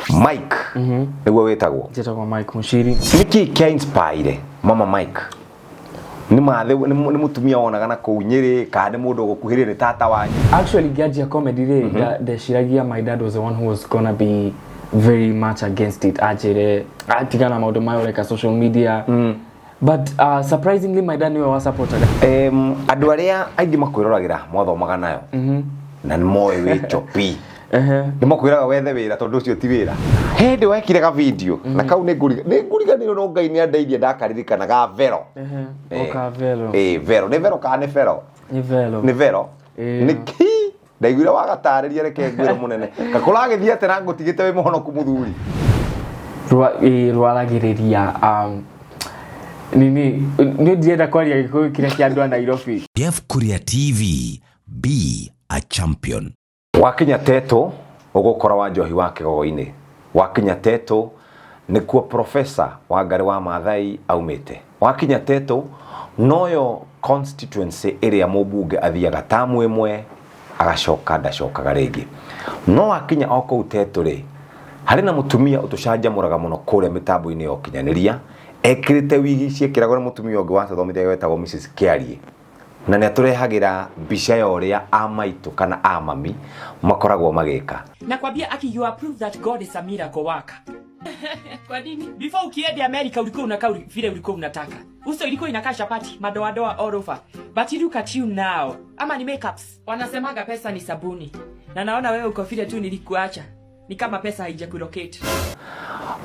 Mike niguo wetagwo Jetagwo Mike Muchiri. Niki kia inspire mama Mike ni mutumia wonaga na kuu Nyeri ka ni mundu gukuhirira ni tata wanyu? Actually Gaji comedy the Shiragia, my dad was the one who was gonna be very much against it. Ajere atigana maundu mayo like social media. But surprisingly my dad was supported. Andu aria aingi makwirораgira mwathomaga nayo na ni moe wi chopi ni makwiraga wethe wira tondu ucio ti wira hindi wekire ga video na kau ni nguriganiro no Ngai ni andeithia ndakaririkana ga Vero Oka Vero Vero ni Vero ka ni Vero ni Vero ni ki ndaiguire wagatariria reke ngwire munene gakuragithia ate na ngutigite wi muhonoku muthuri rwaragiriria nini ni ndienda kwaria Gikuyu kire kia andu a Nairobi. KURIA TV, be a champion. Wakinya teto ugukora wa njohi wa Kigogo-ini. Wakinya teto nikuo professor wa Ngari wa Maathai aumite. Wakinya teto noyo constituency area mubunge athiaga tamu imwe agacoka ndacokaga ringi. No wakinya oko teto ri hari na mutumia utucanjamuraga muno kuria mitambo-ini yo kinyaniria ekirite wigi ciekiragwo ni mutumia ungi wa thomithia wetagwo Mrs. Kiarie. Na ni aturehagira mbica ya uria amaitu kana amami makoragwo magika. Na kwambia aki you approve that God is a miracle worker. Kwa nini? Before ukienda America ulikuwa unakaa vile ulikuwa unataka. Uso ilikuwa inakaa chapati, madoa all over. But look at you now. Ama ni makeups. Wanasemaga pesa ni sabuni. Na naona wewe uko vile tu nilikuacha. Ni kama pesa haijakulocate.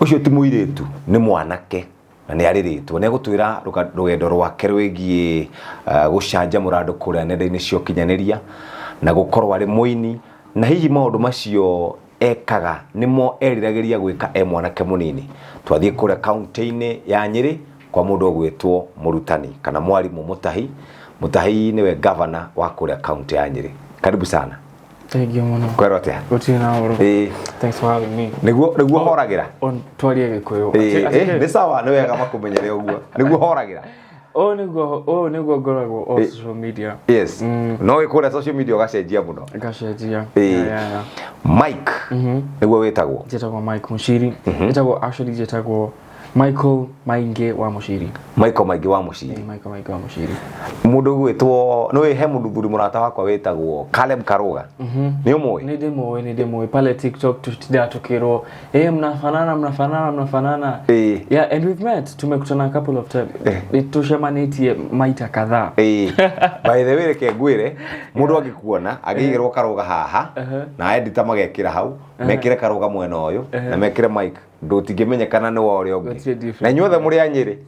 Ucio ti muiretu ni mwanake. Na ni ariritwo ne gutwira rugendo rwake rwigie gucanjamura andu kuria nenda-ini cio kinyaniria na gukorwo ari muini na hihi maundu macio ekaga nimo eriragiria gwika mwanake munini. Twathie kuria county-ini ya Nyeri kwa mundu ogwetwo Murutani kana mwarimu Mutahi niwe governor wa kuria county ya Nyeri. Karibu sana. Thank you muno. Kwero atia? Gutina uru. Thanks for having me. Niguo horagira. On twarie Gikuyu. Ni sawa ni wega makumenyere uguo. Niguo horagira. Niguo ngoragwo on social media. Yes. No wikure social media ugacenjia muno. Gacenjia. Mike. Niguo wetagwo. Jetagwo Mike Muchiri. Jetagwo Michael Mainge wa Muchiri. Michael Mainge wa Muchiri. Michael Mainge wa Muchiri. Mundu gwetwo no he mundu thuri murata wakwa wetagwo 𝓲𝓷𝓽𝓮𝓪𝓬𝓽. Ni umwe? Ni demo pale TikTok tutida tukiro. Mnafanana. Yeah, and we've met. Tumekutana a couple of times. Tushamaneti maita kadhaa. By the way reke ngwire mundu agikuona agigirwo karoga haha na edita magekira hau mekire karoga mwena uyu na mekire Mike ndutingimenyekana ni wa uria ungi na inyuothe muri a Nyeri.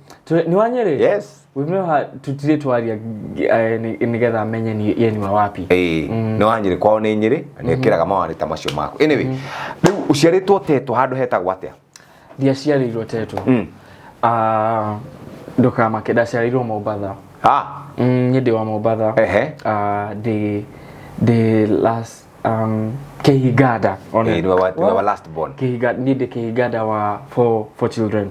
Ni wa Nyeri? Yes. We've never tutire twaria nigetha menye ni yeni wa wapi. Ni wa Nyeri kwao ni Nyeri nekiraga mawani ta macio mako. Anyway riu uciaritwo teto handu hetagwo atia? Dia ciarirwo teto. Ndoka makeda ciarirwo Mombatha. Nyende wa Mombatha. The last Kehigada our last born. Kehigada wa four children.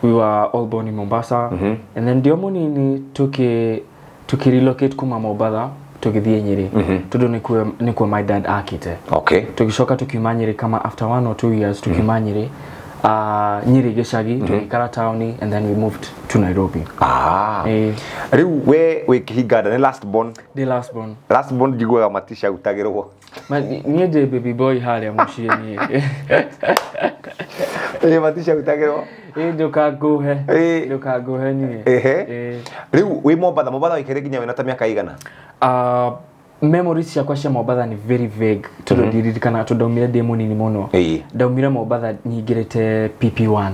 We were all born in Mombasa. And then diomoni ni tuki relocate kuma Mombatha tukithie Nyeri. Todo nikuwa my dad akite. Okay. Tukishoka tukiuma Nyeri kama after 1 or 2 years tukiuma Nyeri. Nyeri geshagi tukikara towni and then we moved to Nairobi. Riu we Kehigada ni last born. The last born. Last born jiguaga matisha utagirwo. Niye je baby boy haria muciĩ ni. Matisha utagirwo. Ndukanguhe ni. Riu we Mombatha ikire ginya wena ta miaka igana? Memories ciakwa cia Mombatha ni very vague. Todo ndiririkana ndaumire ndi munini muno. Ndaumire Mombatha nyingirite PP1.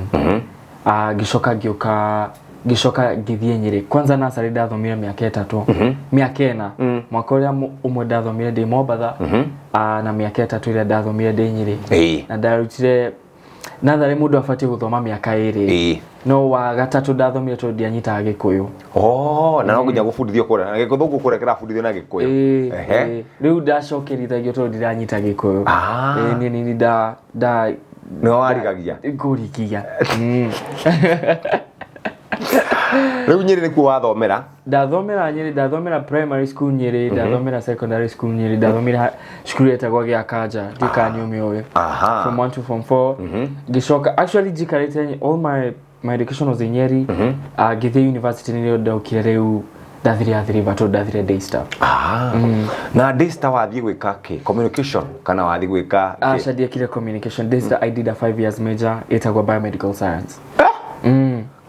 Gicoka ngithie Nyeri. Kwanza nasari ndathomire miaka 3. Miaka 4. Mwaka uria umwe ndathomire ndi Mombatha na miaka 3 iria ndathomire ndi Nyeri. Na ndarutire nathari mundu afatie guthoma miaka 2. No wa gatatu ndathomire to ndianyitaga Gikuyu. Na no nginya gubundithio kuria na Gikuthungu kuria kirabundithio na Gikuyu. Riu ndacokerithagio to ndiranyita Gikuyu. Ni no warigagia ngurikia. Riu Nyeri ni kuwa thomera. Ndathomera Nyeri, ndathomera primary school Nyeri, ndathomera secondary school Nyeri, ndathomera shule etagwo gya Kaja, Gikanyo Miowe. From 1 to form 4. Gishoka actually jikarete all my education was in Nyeri. Githe University ni ndaukire riu ndathire bato ndathire Daystar. Na Daystar wathie gwika ki communication kana wathie gwika shadia kile communication. Daystar I did a 5 years major etagwo biomedical science.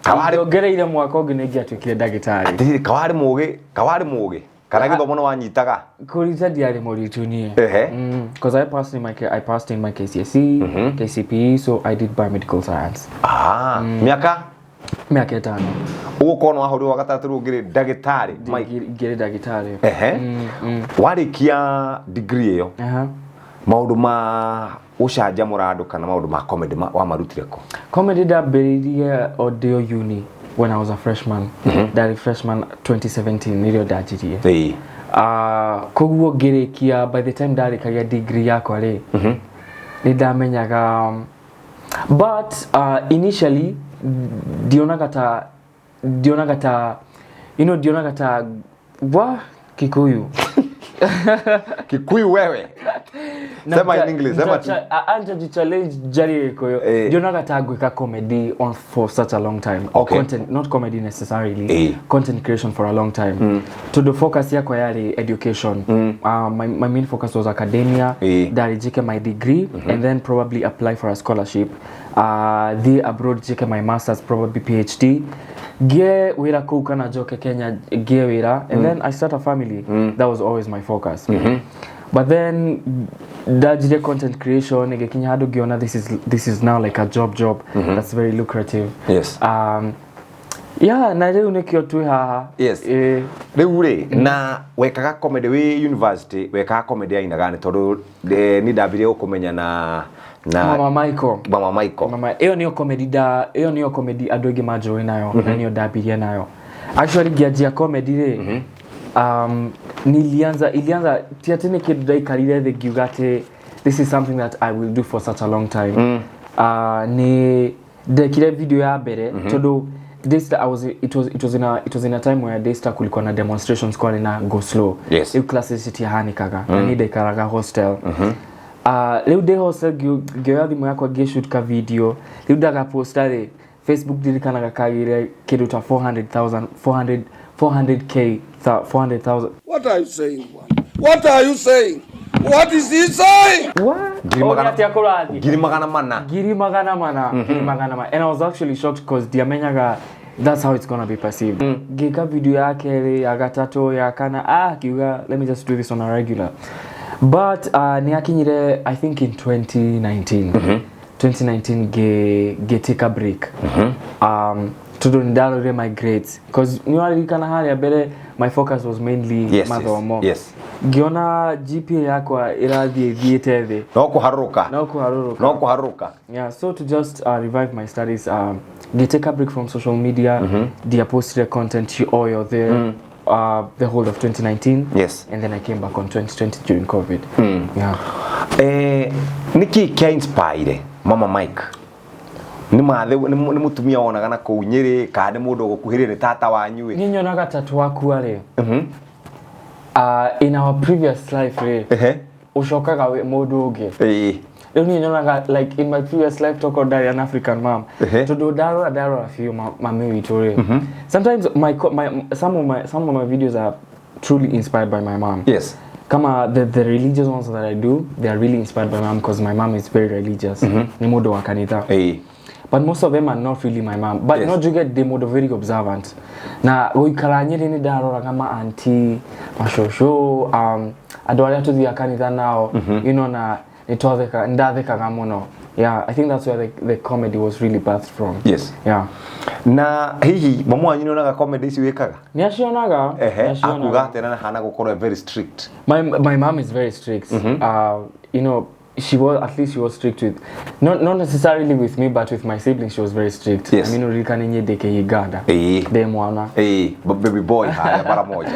Kawari ogereire mwaka nginegia tukire dagitari. Ati kawari muge. Kana githomo no wanyitaga. Kurita diari moritu nie. Because I passed in my KCSE, KCPE, so I did biomedical science. Miaka 5. Uko no ahori wa gatatu rugire dagitari. Gire dagitari. Warikia degree iyo. Maundu ma ucaja murado kana maundu ma comedy wa marutireko. Comedy da beririe Odeo Uni when I was a freshman. That freshman 2017 nilio dajirie. Koguo gerekia by the time that kagia degree yako ri. Nidamenyaga but initially dionagata wa Kikuyu. Kikuyu wewe. Sema in English, sema tu. Anja challenge jari koyo. Dionagata gweka comedy on for such a long time. Or content, not comedy necessarily. Content creation for a long time. To the focus yako yari education. My main focus was academia. Dari jike my degree and then probably apply for a scholarship. The abroad jike my master's, probably PhD. Ge wira kuka na joke Kenya ge wira and then I start a family. That was always my focus. But then dajile content creation nige Kenya hado giona this is now like a job that's very lucrative. Yes. Yeah, na leo nekio tu haha. Yes. Reure na wekaga comedy we university wekaga comedy aina gani tondu ni ndabire ukumenya na Mama Michael. Mama Hiyo niyo comedy adoge majo nayo na niyo dabiria nayo. Actually giajia comedy re. Ilianza tiatene kidai karire the gigate. This is something that I will do for such a long time. Ni the kile video ya bere todo Daystar it was in a time where Daystar kulikuwa na demonstrations kwa na go slow. Yes. Hiyo classicity hanikaga. Ni de karaga hostel. Leo de hostel gyo thimo yakwa shoot ka video leo daga postare Facebook dirikana gakagire kidu ta 400,000 What are you saying? What are you saying? What is he saying? What? Giri magana mana. And I was actually shocked because diamenyaga that's how it's gonna be perceived. Gika video yake agatato yakana kiuga let me just do this on a regular. But niakinyire I think in 2019. 2019 ge take a break. To do ndalo my grades because niwali kana hali abere my focus was mainly mathomo. Yes. Giona GPA yako irathie thiethe. No kuharuka. Yeah, so to just revive my studies get take a break from social media. They posted content all you're there. The whole of 2019. Yes. And then I came back on 2020 during COVID. Yeah. Niki kia inspire Mama Mike. Ni mutumia wonaga na ku Nyeri ka ni mundu gukuhirire tata wanyu ni nyonaga tatu waku ari. In our previous life ushokaga mundu ungi. Ni nyonaga like in my previous life toko dari an African mom. To do daro a few mami witori. Sometimes some of my videos are truly inspired by my mom. Yes. Kama the religious ones that I do, they are really inspired by my mom because my mom is very religious. Ni mudo wa kanitha. But most of them are not really my mom. But not you get them very observant. Na uikara Nyeri ni darora kama auntie, mashosho, adwala to the kanitha now, you know na nitwatheka ndatheka gamuno. Yeah, I think that's where the comedy was really birthed from. Yes. Yeah. Na hihi mama wanyu naga comedy si wekaga? Niacionaga. Akuga tena hana gukorwo very strict. My mom is very strict. You know, she was strict with not necessarily with me but with my siblings. She was very strict. Yes. I mean urikane nye deke yiganda. Mwana. Baby boy haya bara moja.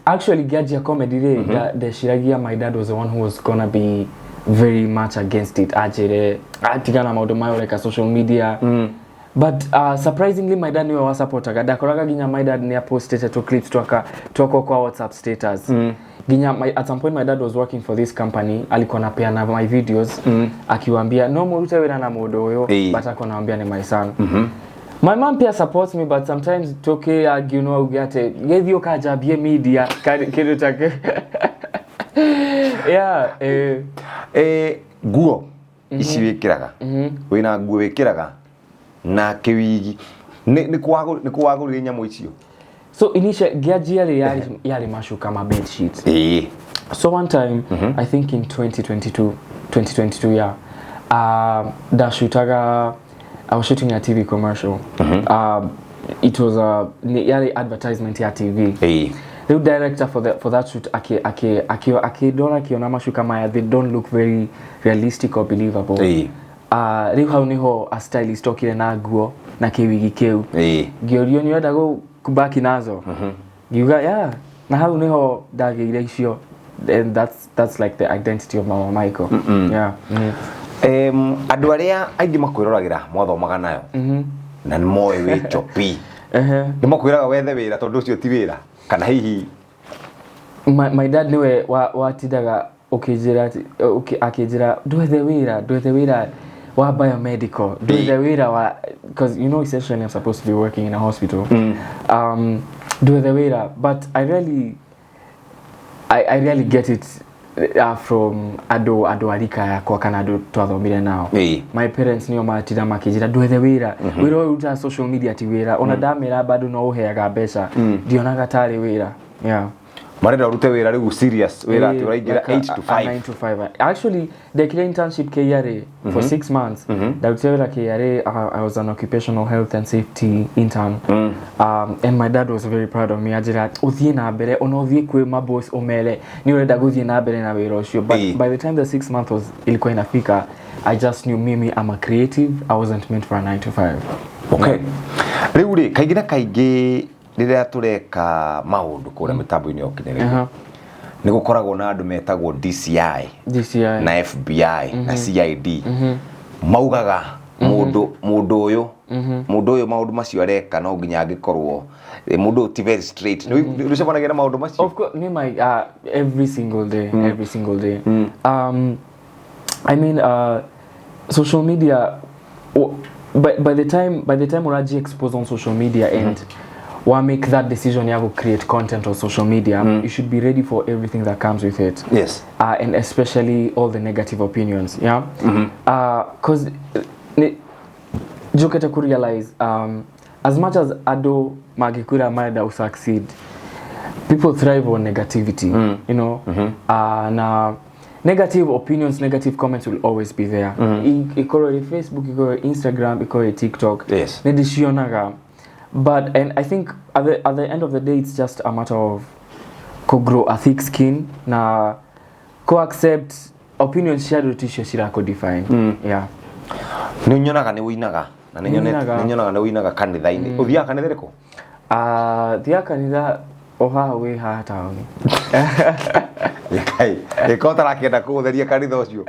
Actually Gajia comedy the Shiragia, my dad was the one who was gonna be very much against it. Atigana maudo mayo like a social media. But surprisingly my dad niwe wa supportaga dakoraga ginya my dad ni posted to clips twako kwa WhatsApp status ginya at some point my dad was working for this company alikuwa anapeana my videos akiwaambia no murute wera na modo huyo but akonaambia ni my son my mom pia supports me but sometimes toke you know ugate gethio kajabie media kidu take yeah guo ici wikiraga wina guo wikiraga na kiwigi ni kwagurire nyamu icio so initially giajiari yali mashuka ma bed sheets so one time I think in 2022 yeah I was shooting a TV commercial it was a yali advertisement ya TV the director for that shoot akidora kiona mashuka maya they don't look very realistic or believable riu hau niho a stylist okire na guo na kiwigi keu giorio ni wenda go kubaki nazo giuga yeah na hau niho dageire icio and that's like the identity of Mama Michael yeah andu aria aingi makwirораgira mwathomaga nayo na ni moe wi chopi ni makwiraga wethe wira tondu ucio ti wira kana hihi my dad niwe watidaga ukijira akijira ndwethe wira wa biomedical ndwethe wira wa because you know essentially I'm supposed to be working in a hospital ndwethe wira but I really get it from ado arika yakwa kana ado twathomire nao my parents niyo matira makijira ndwethe wira wira uta social media ti wira ona damira bado no uheaga mbeca ndionaga tari wira yeah marenda urute wira riu serious wira ati uraingira 8 to 5 9 to 5 actually the internship KURIA for 6 months dautera KURIA I was an occupational health and safety intern and my dad was very proud of me ajira uthie na mbere ona uthie kwe ma boss omele ni urenda guthie na mbere na wira ucio but by the time the 6 months was ilikuwa inafika I just knew mimi I'm a creative I wasn't meant for a 9 to 5 okay riu ri kaingina kaingi rira tureka maundu kura mitambo-ini okinere ni gukoragwo na andu metagwo DCI na FBI na CID maugaga mundu uyu maundu macio areka no nginya angikorwo mundu ti very straight ni rucemanagia na maundu macio of course me my every single day I mean social media by the time uraji expose on social media and why make that decision you create content on social media you should be ready for everything that comes with it yes and especially all the negative opinions yeah cuz joketa ku realize as much as ado magikura maida succeed people thrive on negativity you know na negative opinions negative comments will always be there ikoro Facebook ikoro Instagram ikoro TikTok yes nedishionaga but and I think at the end of the day it's just a matter of grow a thick skin na accept opinions shared to shira ko define yeah ni nyonaga ni winaga na ni nyonaga ni winaga kanitha-ini uthia kanitha riko thia kanitha oha we ha town kai ikota rakienda kutheria kanitha ucio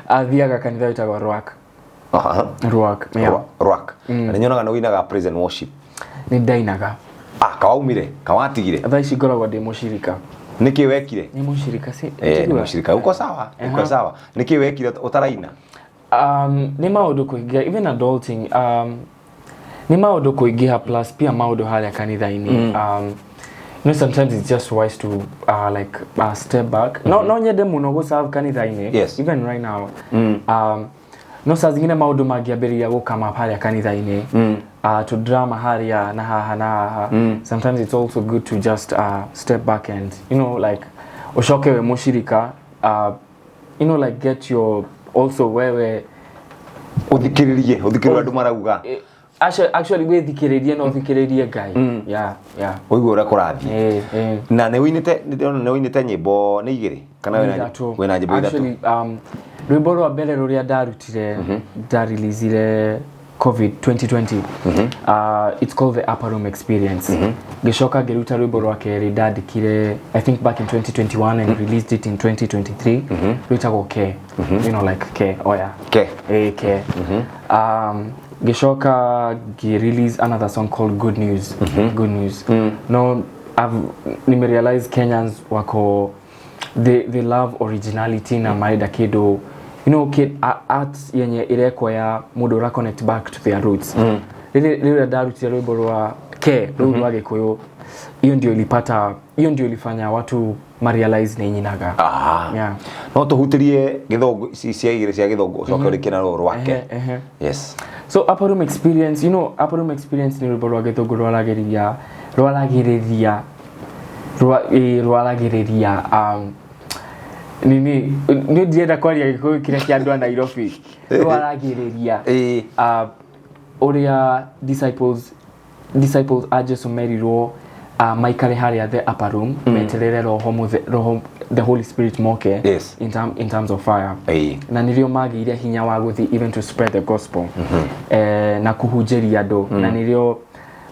athiaga kanitha witagwa Ruak yeah Ruak na nyonaga no winaga praise and worship ni dainaga kawaumire kawatigire thaici ngoragwo ndi mushirika niki wekire ni mushirika si mushirika uko sawa niki wekire utaraina ni maundu kuingia even adulting ni maundu kuingia plus pia maundu haria kanitha-ini you know sometimes it's just wise to like step back no nyende muno go serve kanitha-ini yes. even right now no saa zingine maundu magiambiria gukama haria kanitha-ini to drama haria na haha sometimes it's also good to just step back and you know like ushokewe mushirika you know like get your also wewe uthikiririe andu marauga actually we thikiririe no thikiririe Ngai yeah uigwe ura kurathi na ne winite nyimbo ni igiri kana wena nyimbo ithatu actually rwimbo rwa mbere ruria ndarutire ndareleasire COVID 2020 it's called the Upper Room Experience gishoka ngiruta rwimbo rwa keri ndandikire I think back in 2021 and released it in 2023 rwitagwo K you know like K K K Gishoka released another song called Good News. Good News. No, I've realized Kenyans wako they love originality na maida kido. You know, art yenye ilekwa ya mudo connect back to their roots. Lile daruti ya rwimbo rwa ke rwimbo wa Kikuyu. Hiyo ndio ilifanya watu realize ni nyinaga. Yeah. No tuhutirie githongo cia igire cia githongo coka urikina rwake. Yes. So upper room experience, you know, upper room experience ni rwimbo rwa githongo rwalagiriria nini ni ndienda kwaria Gikuyu kire kia andu a Nairobi rwalagiriria oria disciples aje somerirwo maikare haria the upper room meterere roho the Holy Spirit moke. Yes. in terms of fire. Na nirio magiire hinya wa guthi even to spread the gospel na kuhunjiria andu na nirio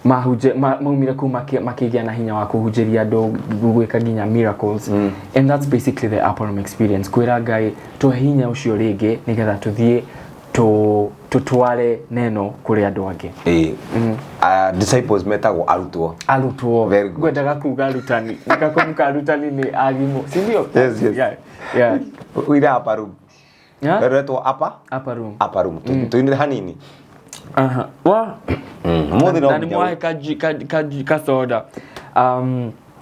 maumire ku makigia na hinya wa kuhunjiria andu gwika ginya miracles. And that's basically the upper room experience. Kwira Ngai to hinya ucio ringi nigetha tuthie tutware neno kuri andu angi. Disciples metagwo arutwo. Very good. Gwendaga kuga arutani nikakumbuka arutani ni agimo, si ndio? Yes. Yeah. Uira upper room. Weretwo upper room. Tuinire hanini. Wa muthi no nani mwahe ka soda.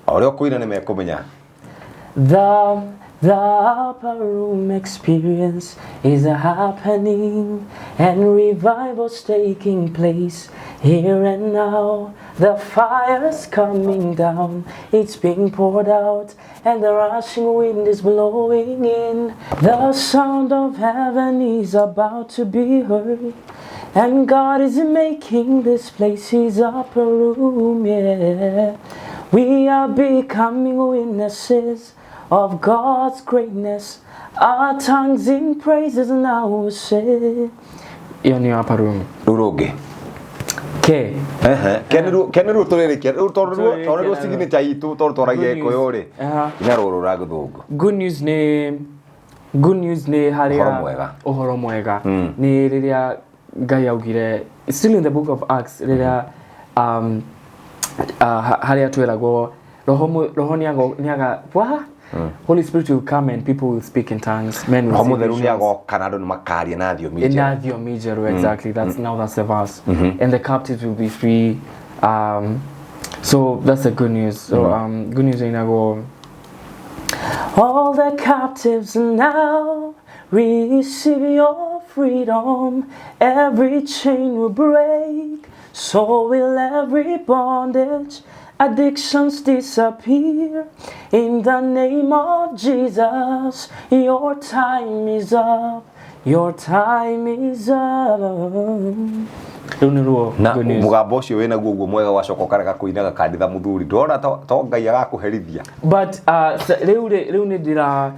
Orio kuina ni mekumenya. The upper room experience is happening and revival's taking place here and now. The fire's coming down, it's being poured out, and the rushing wind is blowing in. The sound of heaven is about to be heard, and God is making this place His upper room, yeah. We are becoming witnesses of God's greatness. Our tongues in praises now say. Iyo ni upper room. Uroge. Ke. Kenero torereke. Torero signature yitu tortoragie koyore. Nyaroro ragthungu. Good news ni haria ohoro mwega. Ni riria Ngai augire still in the book of Acts riria haria twiragwo roho niaga Holy Spirit will come and people will speak in tongues. Men will sing. Exactly. That's the verse. And the captives will be free. So that's the good news. So good news in go. All the captives now receive your freedom. Every chain will break. So will every bondage. Addictions disappear in the name of Jesus. Your time is up. Your time is up. Na mugambo ucio wena guo mwega wacoko karega kuinaga kanditha muthuri ndora to Ngai agakuherithia. But riu nidira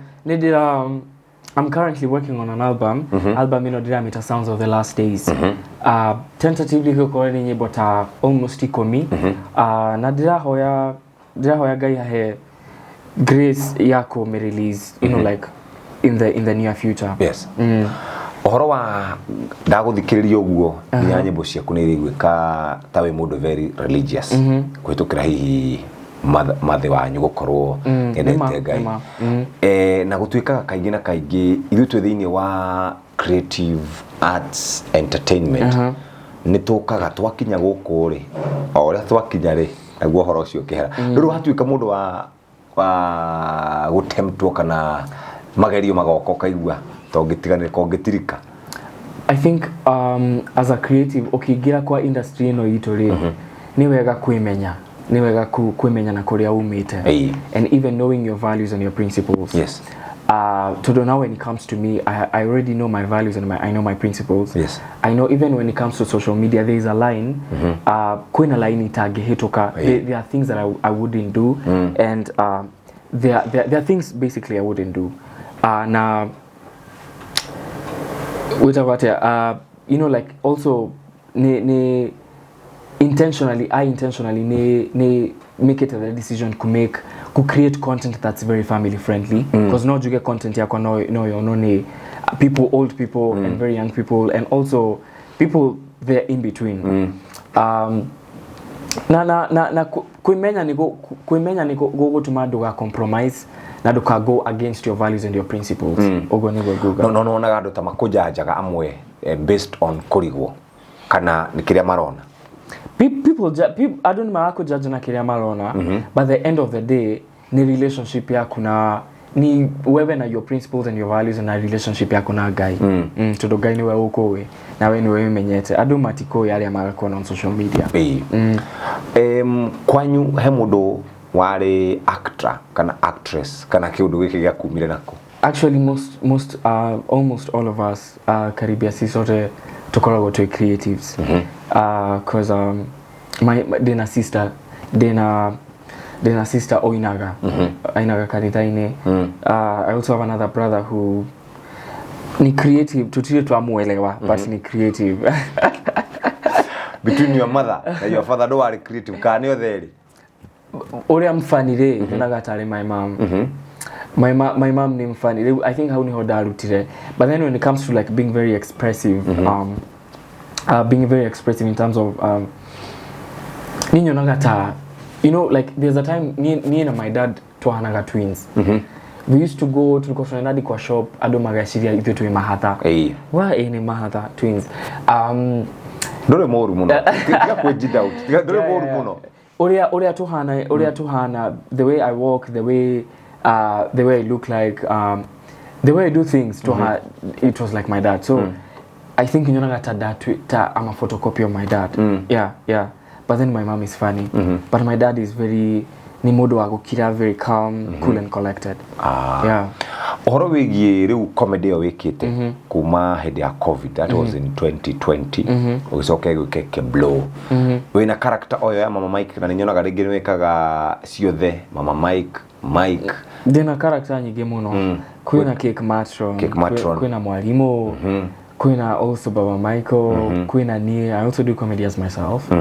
I'm currently working on an album. Album Dynamite Sounds of the Last Days. Tentatively ko ni nyimbo ta almost ikomi. Na ndirahoya Ngai ahe grace yako me release, you know, like in the near future. Yes. Ohoro wa ndaguthikiriria uguo ni nyimbo ciaku ni rigwika tawe mundu very religious. Kwitukira hihi mathe wanyu gukorwo endete Ngai. Na gutuikaga kaingi na kaingi ithu twi thiini wa creative arts entertainment ni tukaga twakinya guku ri oria twakinya ri naguo horo ucio kihera riu hatuika mundu wa gutemptwo kana magerio magoko kaigua to ngitiganire ko ngitirika. I think as a creative ukiingira kwa industry no itu ri ni wega kwimenya na kuria umite and even knowing your values and your principles. Yes. To do now when it comes to me, I already know my values and I know my principles. Yes. I know even when it comes to social media, there is a line. Kwena line itage hitoka. There are things that I wouldn't do, and there are things basically I wouldn't do. Now, you know, like also I intentionally make it a decision to create content that's very family friendly, because no you get content yako no people, old people and very young people, and also people they're in between. Na kuimenya ni go to maduga compromise na duka go against your values and your principles. Ogo ni go. No na gado tamakujajaga amwe based on kurigwo kana nikiria marona. People I don't know judge na kiria marona, but the end of the day ni relationship yako na ni wewe na your principles and your values na relationship yako na guy. Todo guy ni wewe uko we na wewe ni wewe menyete adu matiko yale amako on social media. Kwanyu he mundu wari actor kana actress kana kiundu giki gya kumire nako? Actually almost all of us karibia si sote tukoragwo to creatives. Cause my sister Oinaga Oinaga Karitaine. I also have another brother who ni creative tutile twamuelewa but ni creative. Between your mother and your father do are creative kani otheri ore amfanire naga tare my mom. My mom ni mfanire. I think how ni hodarutire, but then when it comes to like being very expressive, being very expressive in terms of ninyo nagata, you know, like there's a time me and my dad twahanaga twins. We used to go to the kwa shop ado magashiria ithu tu Mahatha. Wa ni Mahatha twins. Dore moru muno. Tika kwejida out. Dore moru muno. Oria tuhana the way I walk, the way I look like, the way I do things to her, it was like my dad. So I think you know that I'm a photocopy of my dad. Yeah. But then my mom is funny. But my dad is very nimodo agukira, very calm, cool and collected. Yeah. Ohoro wigie riu comedy wikite kuma hedi ya COVID, that was in 2020. Ugicoka gwike blow. Wina character oyo ya Mama Mike na ninyonaga ringi wikaga ciothe Mama Mike Dena character nyingi muno. Kwina Cake Matron, kwina Mwalimu, kwina also Baba Michael, kwina ni I also do comedy as myself.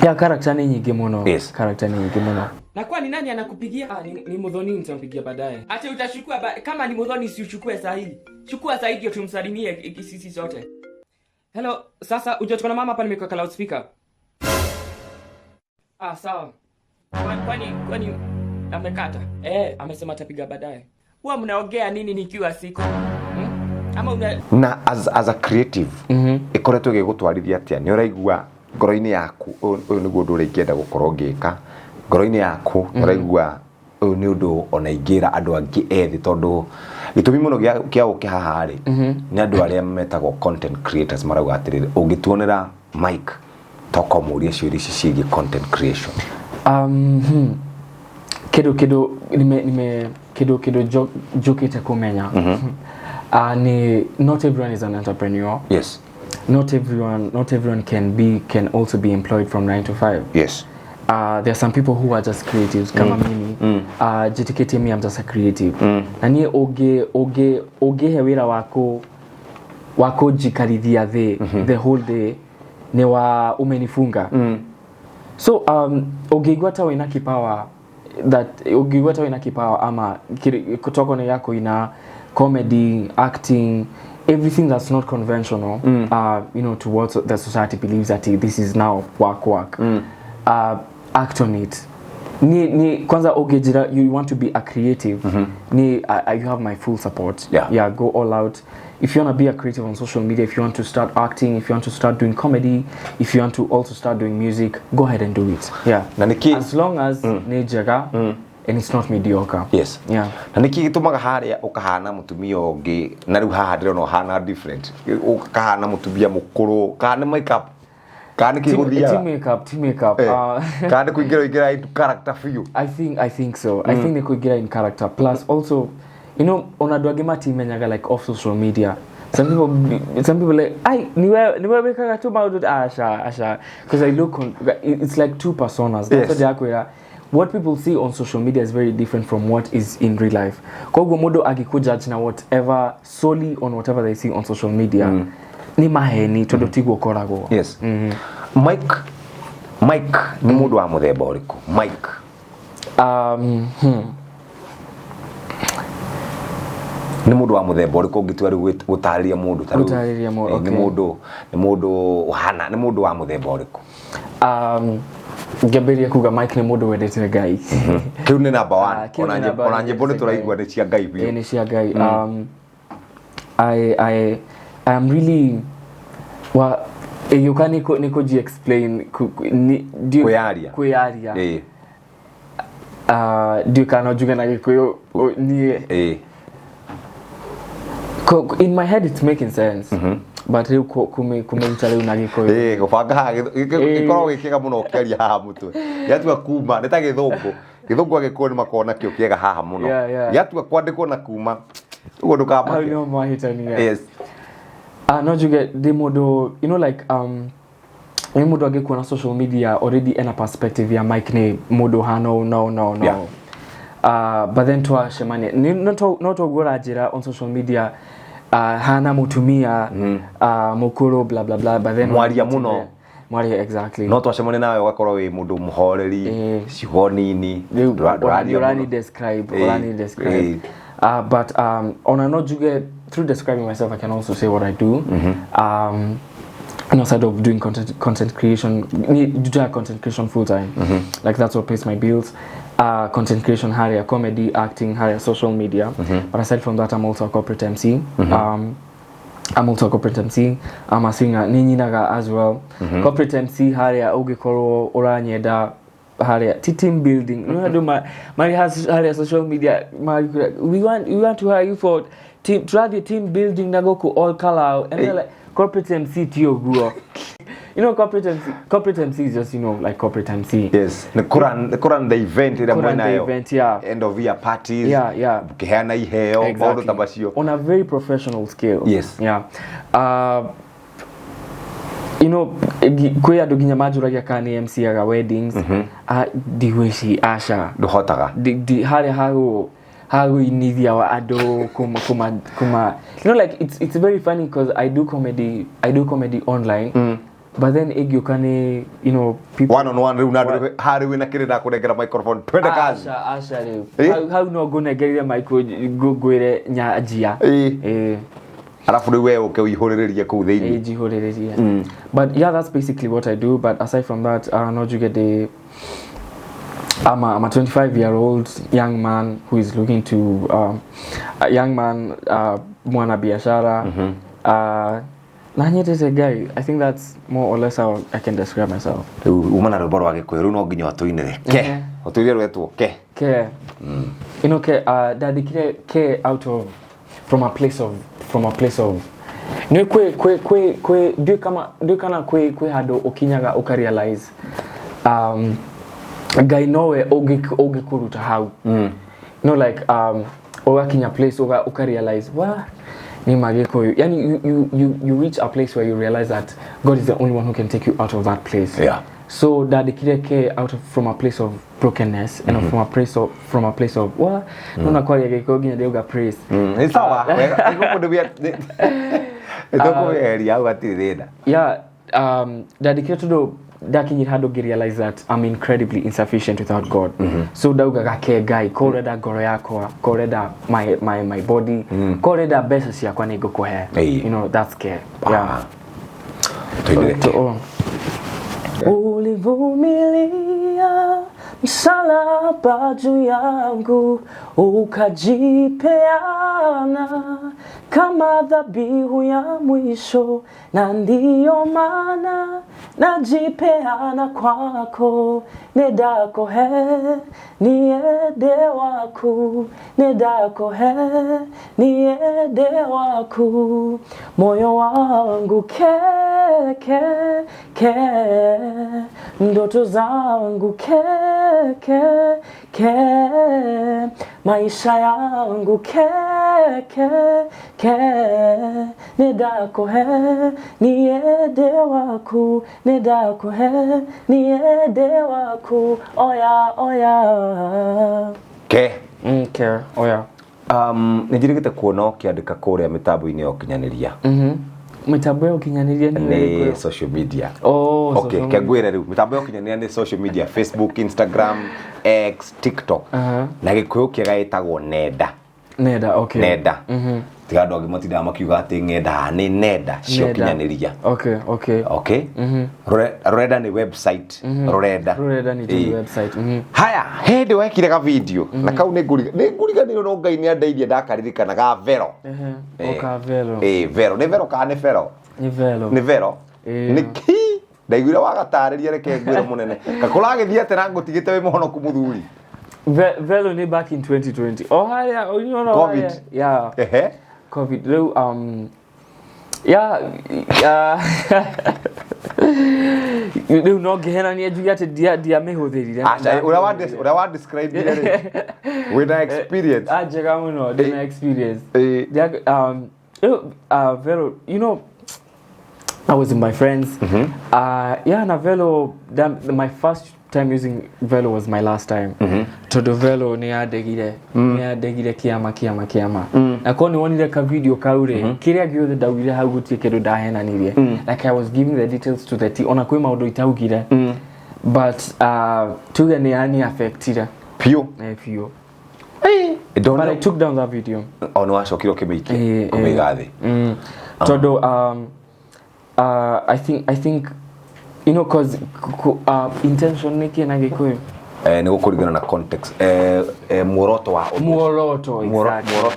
Yeah, character ni nyingi muno. Yes. Character ni nyingi muno. Na kwa ni nani anakupigia? Ni Muthoni nitampigia baadaye. Acha utachukua kama ni Muthoni si uchukue saa hii. Chukua saa hii ndio tumsalimie sisi zote. Hello, sasa ujotoka na mama hapa nimekuweka loudspeaker. Sawa. Kwani amekata? Amesema atapiga baadaye. Huwa mnaongea nini nikiwa siko? Ama na as a creative ikoretwo gigutwarithia atia ni uraigua ngoro-ini yaku uyu niguo ndu urikienda gukorwo ngika ngoro-ini yaku uraigua uyu ni undu ona ingira andu angi ethi tondu gitumi muno kia ukihaha ri ni andu aria metagwo content creators marauga atiriri ungituonera Mike toko muria ciuri ciigi content creation. Kido jokete kumenya. Not everyone is an entrepreneur. Yes. Not everyone can also be employed from 9 to 5. Yes. There are some people who are just creatives. Kama mimi, JTKT me, I'm just a creative. Na nie oge hewira wako jikarithia the whole day ne wa umenifunga. So ogigwata wina kipawa ama kutoko ne yako ina comedy, acting, everything that's not conventional, you know, to what the society believes that this is now work. Act on it. Kwanza ogejira, you want to be a creative. You have my full support. Yeah, go all out. If you want to be a creative on social media, if you want to start acting, if you want to start doing comedy, if you want to also start doing music, go ahead and do it. Yeah. As long as nejega and it's not mediocre. Yes. Yeah. Na niki gitumaga haria ukahana mutumia ongi na riu haha ndirona hana different. Ukahana mutumia mukuru, kana makeup. Kana kiguthia. Team makeup. Kana kuingira into character for you. I think so. I think they could get in character. Plus also, you know, onadwagema team menyaga like off social media. Some people like, niwe wekaga tu maudu asha because I look on, it's like two personas. That's what what people see on social media is very different from what is in real life. Kogo modo agikujudge na whatever solely on whatever they see on social media. Ni maheni todotigo korago. Yes. Mike ni mudu wa muthemba uriku. Mike. Ni mundu wa muthemba uriku ngitua ri gutariria mundu ta gutariria mundu ni mundu hana ni mundu wa muthemba uriku Gabriel kuga Mike ni mundu wendete Ngai kiu ni number 1 ona nyimbo ni turaigua ni cia Ngai biu ni cia Ngai I am really you can niko ji explain kuyaria do kana juga na Kikuyu ni in my head it's making sense but riu kumechale una Kikuyu gubanga gikoro gikiga muno kiaria haha mutwe yatua kuma ni ta githungu agikuo ni makona kio kiega haha muno yatua kwandikwo na kuma ugo ndukamba no mahitania yes no juga the modo you know like ni modo agikuo na social media already in a perspective ya Mike ni modo no yeah. But then to shemane not ogora jira on social media hana mutumia mukuru blah blah blah but then mwaria muno mwaria exactly no twacemane nawe ugakorwo wi mundu muhoreri cigo nini orani describe but on a not juge through describing myself I can also say what I do outside of doing content creation do content creation full time like that's what pays my bills content creation haria comedy acting haria social media but aside from that I'm also a corporate MC I'm also a corporate MC I'm a singer ninyinaga as well corporate MC haria ugikorwo uranyenda haria team building no do my has haria social media we want to hire you for team building na go all color and like corporate MC tioguo you know corporate MC is just like corporate MC yes the Quran the event ile mwenayo end of year parties kihana iheo all tabashio on a very professional scale yes kuya doginya majuragia kani MC ya weddings diweshi asha dohotaga di hare hago inivia wa ado kuma like it's very funny because I do comedy online but then you can people one on one una hari wina kirida kuregera microphone twende kazi asha how no go negeria micro gwire nyajia alafu wewe ukihoreriria ku thini jihoreriria but yeah that's basically what I do but aside from that not you get the I'm a 25-year-old young man who is looking to a young man mwana biashara nanyete guy I think that's more or less how I can describe myself umana ruboro wage kweru no nginya watuinire ke otuire rwetwo ke dadikire ke out of from a place of no kwe do kana kwe hado okinyaga ukarealize guy nowe oge kuruta how like ogakinya place ukarealize wa ni mageko yani you reach a place where you realize that God is the only one who can take you out of that place so that the out of from a place of brokenness and from a place of wa nona kwa yegeko ginya deuga praise ni sawa ngokudubia etoko area watirida dedicated to dakinyira hado realize that I'm incredibly insufficient without God so dauga ke guy koreda goro yako koreda my body koreda besa sia kwa nego ko he that's care ulivumilia msalaba juu yangu ukajipeana kama dhabihu ya mwisho na ndiyo maana najipeana kwako nedako he niede waku nedako he niede waku moyo wangu ke ndoto zangu ke maisha yangu ke nedako he niede waku nedako he niede waku oya ke oya nijirigite kuona ukiandika kuria mitambo-ini ya ukinyaniria mitambo ya ukinyaniria ni social media okay kegwire riu mitambo ya ukinyaniria ni social media Facebook Instagram X TikTok na Gikuyu kiega itagwo nenda Nenda, okay. Nenda. Tiga andu angi matindaga makiuga ati ng'enda ni nenda cio kinyanĩria. Okay. Okay. Rurenda ni website. Rurenda ni website. Haya, hindi wekire ga video na kau ni nguriganirwo no Ngai ni andeithia ndakaririkanaga Vero. Oka Vero. Vero. Ni Vero ka ni Vero? Ni Vero. Ni Vero. Niki ndaiguire wagatarĩria reke ngwĩre mũnene. Kakũragĩthia atĩ na ngũtigĩte wĩ mũhonoku mũthuri. Velo ni back in 2020. Oh haya, you know COVID. Yeah. COVID. Rĩu no ngĩhenania njuge atĩ ndiamĩhũthĩrire. Ũrĩa wa describe rĩ with an experience. Njega mũno, ndĩna experience. Velo, you know, I was with my friends. Na Velo, my first time using Velo was my last time. Todo Velo ni adegire kiama. Na koni wonire ka video kaure kiria giothe ndawire hau gutie kindu ndahenanirie. Like I was giving the details to the T ona kwi maundu itaugire. But tuge ni ani affected. Pio. But I took down that video. No wacokire kimeike kumeiga thi. Todo I think you know cause intention ni kina Gikuyu ni gukurigana na context muoroto wa muoroto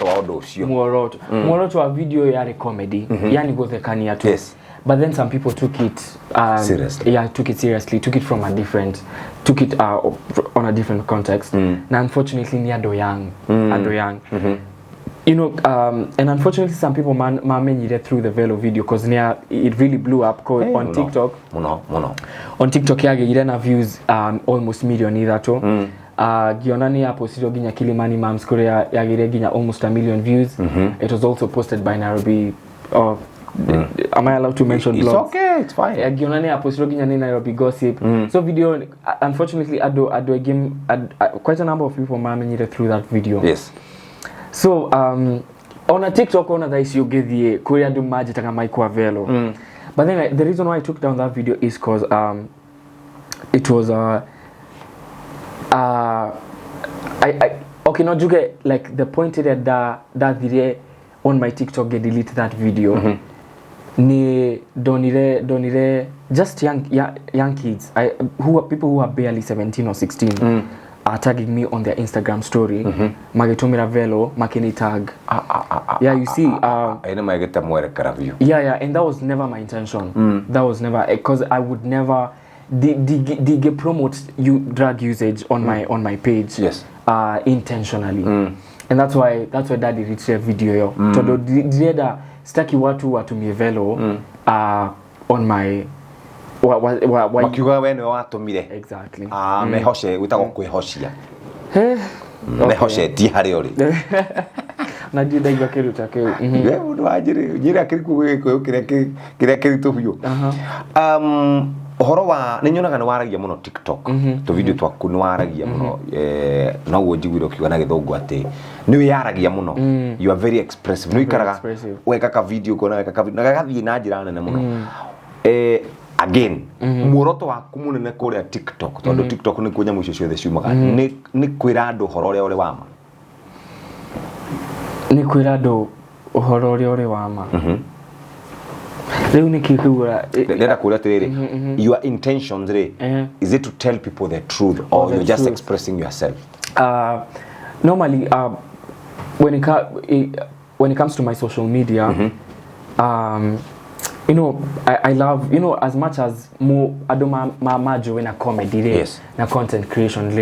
wa undu ucio muoroto wa video ya comedy yani guthekania tu. But then some people took it seriously. Took it seriously, took it on a different context. Na unfortunately ni ado young. You know, and unfortunately some people mamenyire through the Velo video because it really blew up on TikTok. On TikTok yagire na views almost million either to. Gionani hapo sio ginya Kilimani Mams Korea yagire ginya almost 1 million views. It was also posted by Nairobi. Am I allowed to mention blogs? It's okay, it's fine. Gionani hapo sio ginya Nairobi gossip. So video, unfortunately ado game quite a number of people mamenyire through that video. Yes. So on a TikTok on that issue gethie kuria ndu majitaga maikwa Velo. But then the reason why I took down that video is cause it was okay no juge like the point that video on my TikTok get delete that video. Ni donire just young kids people who are barely 17 or 16 are tagging me on their Instagram story. Magitumira Velo makini tag. You see ene mageta mwere karavio. And that was never my intention. That was never because I would never promote drug usage on my page. Yes. Intentionally. And that's why daddy reached a video yo. Todo dieda staki watu watumie Velo on my makiuga we niwe watumire. Exactly. Mehoshe witagwo kwihocia. Mehoshetie hari uri. Na ndaigua kiruta kiu. We mundu wanjiri akiriku kiria kiritu biu. Uhoro wa ninyonaga ni waragia muno TikTok. To video twaku ni waragia muno no wojigwire ukiuga na githungu ati ni wiyaragia muno. You are very expressive. No ikaraga weka ka video kona weka ka video na gathii na njira nene muno. Again, muoroto waku munene kuria TikTok tondu TikTok ni kunya muicio ciothe ciumaga ni kwira andu horo uri wama. Ni kwira andu horo uri wama. Riu ni kikuura ndenda kuria tiriri your intentions is it to tell people the truth or you're just expressing yourself? Normally when it comes to my social media you know, I love, you know, as much as more adoma majo when a comedy na content creation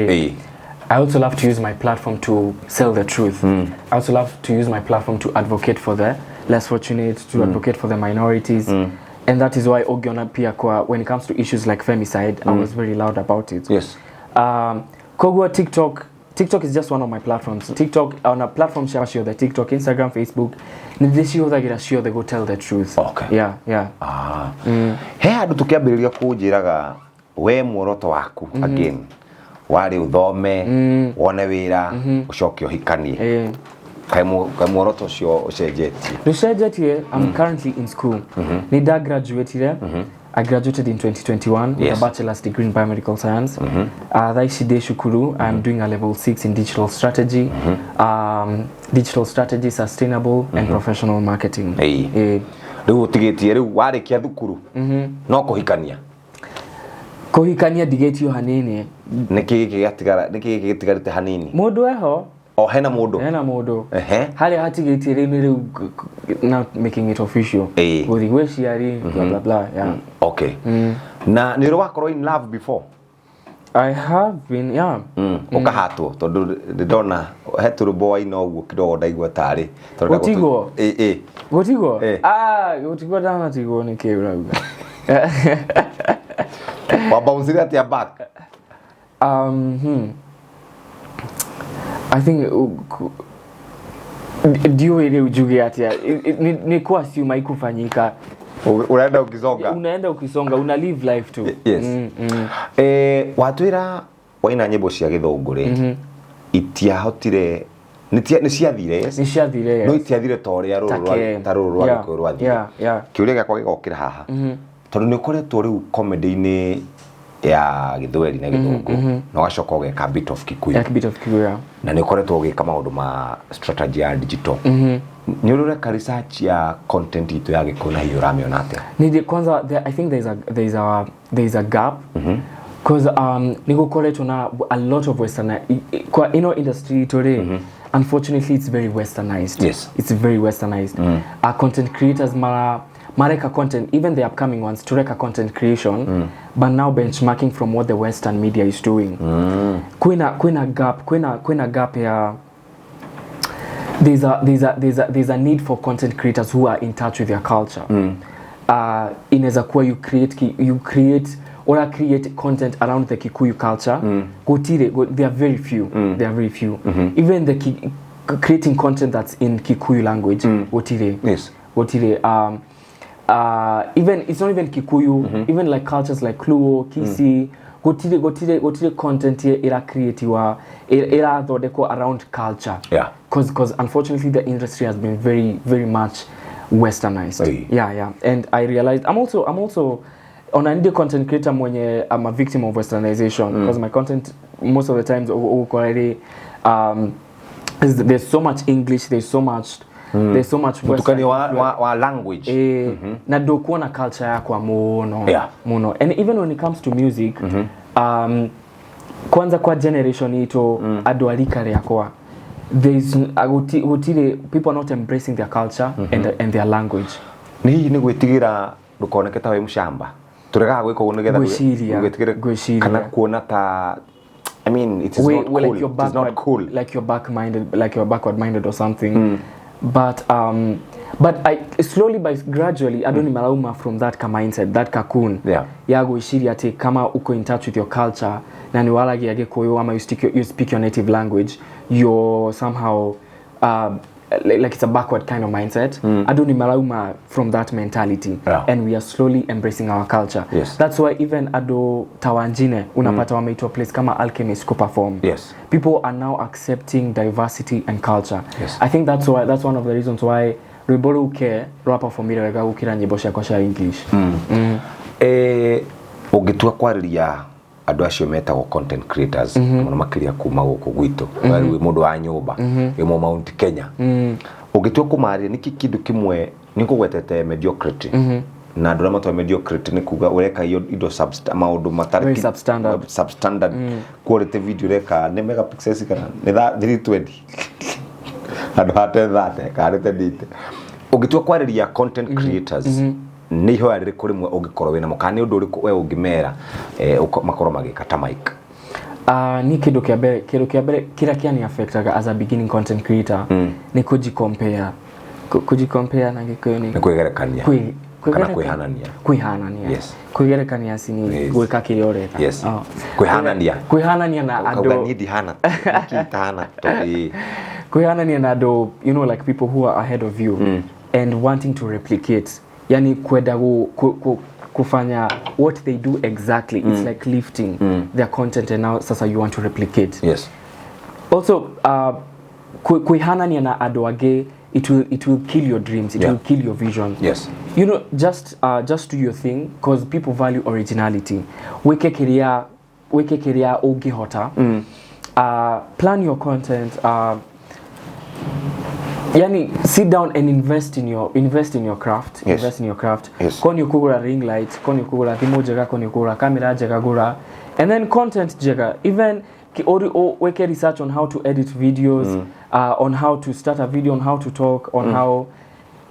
I also love to use my platform to sell the truth. I also love to use my platform to advocate for the less fortunate, to advocate for the minorities. And that is why Ogiona pia kwa when it comes to issues like femicide, I was very loud about it. Yes. Kogwa TikTok is just one of my platforms. TikTok on a platform share the TikTok, Instagram, Facebook. Nidishio that get sure they go tell the truth. Okay. Yeah. He andu tukiambiriria kunjiraga we muoroto waku again. Wari uthome, wone wira, ucoke uhikanie. Kai muoroto cio ucenjetie. Ucenjetie, I'm currently in school. Nida graduated. I graduated in 2021 with a bachelor's degree in biomedical science. Thaicide Shukuru, I'm doing a level 6 in digital strategy, sustainable and professional marketing. Riu tigetie riu warikia thukuru no kuhikania digetio hanini niki gitigarite hanini mundu eho hena mundu hali hatigetie riu not making it official guthi gwiciari blah blah blah okay na ni wakorwo in love before? I have been ukahatwo tondu ndona heturu boy no guo kidogo ndaigua tari gotigo gotigo dana tigo ni keurauga wa bounce at your back. I think ndio ile ujuge atia ni kwa assume ikufanyika unaenda ukisonga una live life too. Yes. Watwira waina nyimbo cia githunguri itiahotire ni ciathire no itiathire toria ruru rwathi kiuria gakwa gigokira haha tondu ni ukoretwo riu comedy ni ya githweri na githungu no gacoka ugeka bit of Kikuyu na ni ukoretwo ugika maundu ma strategy ya digital ni urureka research ya content ito ya gikuna hiyo ramiona atia ni kwanza I think there is a gap because niko koletwa na a lot of western kwa industry today unfortunately it's very westernized. Yes. It's very westernized. Content creators mareka content, even the upcoming ones to reka content creation but now benchmarking from what the western media is doing. Kuna gap ya there's a need for content creators who are in touch with their culture. Inaweza kuwa you create content around the Kikuyu culture. There are very few. Even creating content that's in Kikuyu language. Yes. Even it's not even Kikuyu, even like cultures like Luo, Kisi, gotire content ira creatiwa ira thodeko around culture. Yeah. Because unfortunately the industry has been very much westernized. Yeah. And I realized I'm also on a content creator mwenye I'm a victim of westernization because my content most of the times already there's so much English, there's so much western wa language na do kuona culture yako muno and even when it comes to music kwanza kwa generation ito adwalika yako there's people are not embracing their culture and their language ni gwitigira dukoneketa we mushamba turega gwiko gunegetha gwitigira kana kuona ta I mean it is not cool. Like it's not cool like you're backward minded or something. But I slowly by gradually I don't imalauma from that mindset, that cocoon. Yago ishiri ati kama uko in touch with your culture na ni wala yage koyo ama you speak your native language, you're somehow like it's a backward kind of mindset. I don't imalauma from that mentality. And we are slowly embracing our culture. Yes. That's why even ado tawanjine unapata wameitwa place kama Alchemist ko perform. Yes. People are now accepting diversity and culture. Yes. I think that's one of the reasons why Ribolo uke rapper for me rega ukira nyimbo cia kwa English. Ugitua kwariria andu acio metagwo content creators muno makiria kuma guku gwitu bari we mundu wa nyumba imo Mount Kenya ugitua kumaria niki kindu kimwe nikugwetete mediocrity na andu ramatwa mediocrity ni kuga ureka indo maundu matari substandard quality video reka ni megapixels kana ni 320 andu hate thate karete dite ugitua kwariria content creators ni ho ari kuri mwe ugikorwo wina mukani undu uri we ungimera makoro magika ta mic ni kidu kia bere kila kiani affectaga as a beginning content creator ni kujicompare na Gikuyu ni kuigerekania kana kwihanania yes kwigerekania sini gwika kile oreka yes kwihanania na ando ni hana kitana to kwihanania na ando you know like people who are ahead of you and wanting to replicate yani kwenda kufanya what they do exactly. It's like lifting their content and now sasa you want to replicate. Yes. Also kuihanania na adwage it will kill your dreams, it will kill your vision. Yes. You know, just do your thing, because people value originality. Weke keria ogihota. Plan your content. Yani, sit down and invest in your craft. Yes. Invest in your craft. Yes. Kon you kugura ring light, kon you kugura thimo jega, kon you kugura camera jega gura, and then content jega. Even weke research on how to edit videos, on how to start a video, on how to talk, on how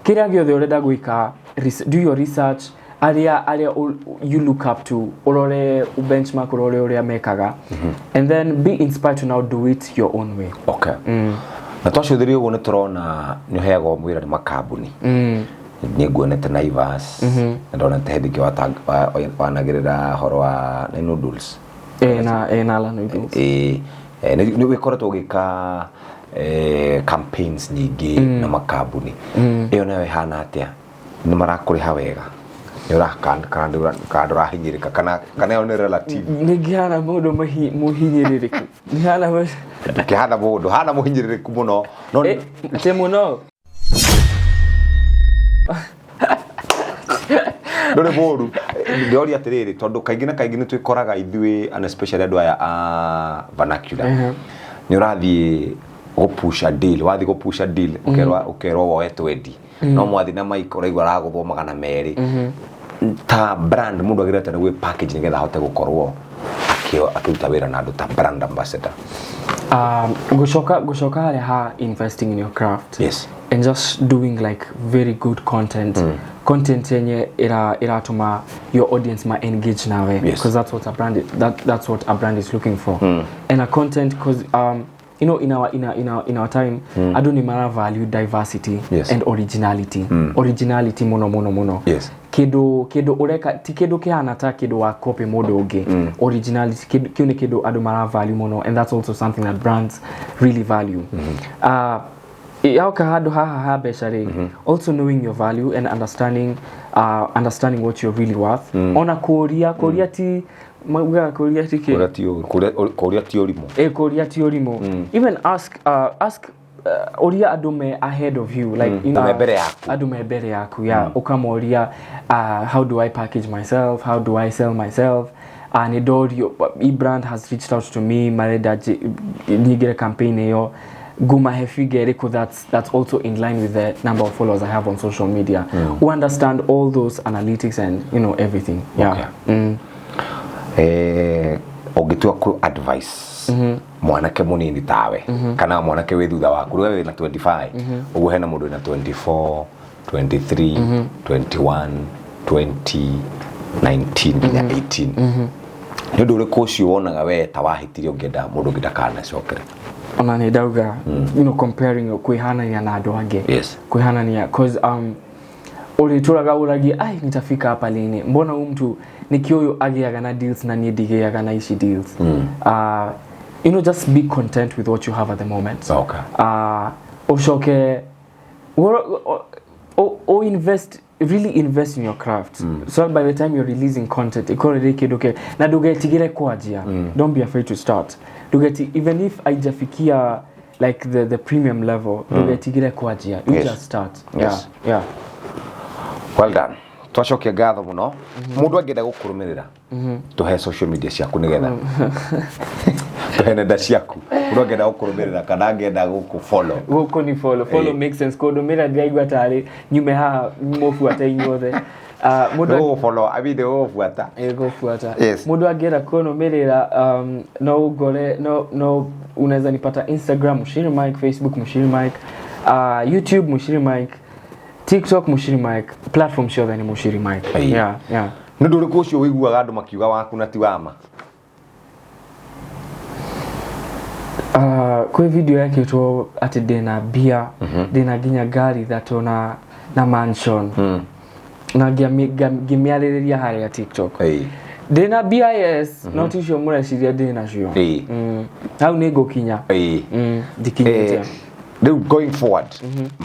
kira gyo the oreda guika. Do your research. Area you look up to, orore benchmark orore mekaga, and then be inspired to now do it your own way. Okay. Na twacudhirio uguo niturona ni heago mwira ni makambuni ni nguonete Naivas na ndonete hindi ki wanagirira horo wa noodles na la noodles ni wikoretwo gika campaigns nyingi na makambuni iyo nayo ihana atia ni marakuriha wega kandura hinyirika kana ni relative nigihana mundu muhinyiririku nihana kihana mundu hana muhinyiririku muno no te muno ndore boru ndori atiriri tondu kaingina ni twikoraga ithui and especially andu aya vernacular ni urathie gopusha deal wathi gopusha deal ukerwa woe 20 no mwathi na maiko raigwa raguthwo magana meri ta brand mundu agirete na gwe package nigetha hote gukorwo akiruta wira na andu ta brand ambassador. Gushoka ha investing in your craft. Yes. And just doing like very good content. Content yenye iratuma your audience ma engage nawe, because that's what a brand that's what a brand is looking for. And a content, because you know, in our time, I don't even value diversity and originality. Originality mono. Yes. Kedo oreka tikedo ke anata kedo wa copy modo oge. Originality kedo adumara value mono, and that's also something that brands really value. Also knowing your value and understanding what you're really worth. Ona Korea ti Korea tiorimo. Even ask Oria adume ahead of you, like adume bere yaku, okama oria how do I package myself, how do I sell myself, and e-brand has reached out to me mareda nigere campaign yo guma hefigere, that's also in line with the number of followers I have on social media, who understand all those analytics and everything. Ogitua ku advice mwanake munini tawe kana mwanake we thutha waku wewe na 25 ugu hena mundu na 24 23 21 20 19 nginya 18 ni ndu uriku ucio wonaga we ta wahitirio ngenda mundu ngidakana cokere ona ni dauga comparing kuihanania na andu ange. Yes. Kuihanania cause ulituraga uragi nitafika hapa lini, mbona huyu mtu nikioyo agiaga na deals na nidigeaga na ishi deals. Just be content with what you have at the moment. Okay. Oshoke really invest in your craft. So by the time you're releasing content, na dugetigire kwajia. Don't be afraid to start. Even if aijafikia like the premium level, dugetigire kwajia. You just start. Yes. Yeah. Well done. Twashokia gatho muno. Mundu angenda gukurumirira. Tuhe social media ciaku nigetha. Tuhe nenda ciaku. Mundu angenda gukurumirira kana angenda gukufollow. Guku ni follow makes sense. Kodo mira ndaigwa tari nyume haha mofuata inyothe. Mundu follow abi de ofuata. Ego fuata. Yes. Mundu agera kono mirira no gore no unaweza nipata Instagram Muchiri Mike, Facebook Muchiri Mike, YouTube Muchiri Mike, TikTok Muchiri Mike, platform show than Muchiri Mike. Yeah. Ndu uriku ucio wiguaga andu makiuga waku na ti wama. Kwa video yake to ati dena bia, dena ginya gari that na mansion. Na gimiareria hari ya TikTok. Dena bia yes, not issue mura shiria dena shio. How nego kinya. Dikinya. Going forward,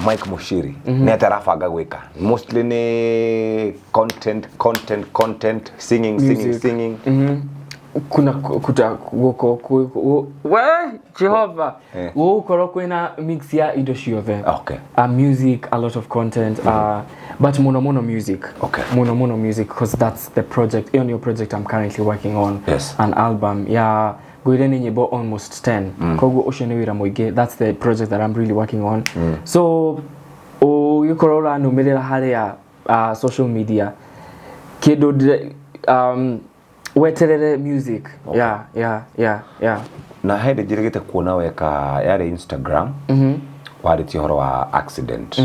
Mike Muchiri, netarafanga gwika. Mostly ne content, singing. kuna Jehovah gukoro kwina mix ya indo ciothe. Okay. Music, a lot of content, but mono music. Okay. Mono music, because that's the project, the project I'm currently working on. Yes. An album. Yeah, gwirene nyimbo almost 10. Kogo usheniwira muige. That's the project that I'm really working on. So yukorora numerera haria social media. Kido weterere music. Okay. Yeah. Na hede jirigite kuona weka yare Instagram. Wariti horo wa accident.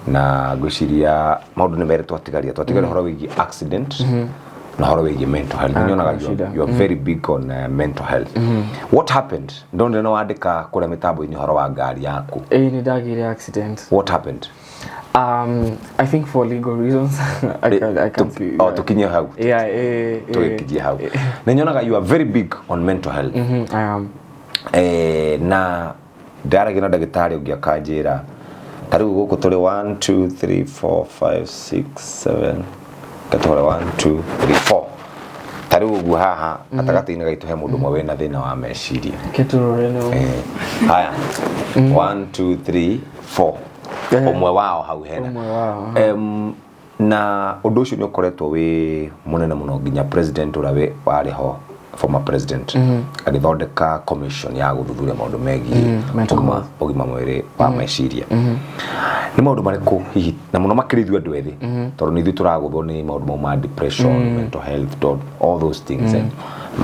Na gushiria maundu ne mere twatigaria horo wigi accident. Na horo wigi mental health. You are very big on mental health. What happened? Ndonde no andika kura mitambo ini horo wa ngari yaku. Ni dagire accident. What happened? I think for legal reasons. I can't see. Tukinye hau. Tukinye hau. Nenyonaga you are very big on mental health. I am. Na dara gina dagitari ugiakanjira. Tarigu guku tuli 1 2 3 4 5 6 7. Katore 1 2 3 4. Tarigu guhaha atagati ina gaituhe mundu mwe wena thina wa meciria. Keturoreno. Haya. 1 2 3 4. Omwe wao hau hena. Na undu ucio ni ukoretwo wi munene muno nginya president urawe wariho former president agithondeka commission ya guthuthuria maundu megi ugima mwiri wa meciria. Ni maundu mariku hihi na muno makirithu andu ethi tondu nithu turaguthwo ni maundu ma depression, mental health, all those things,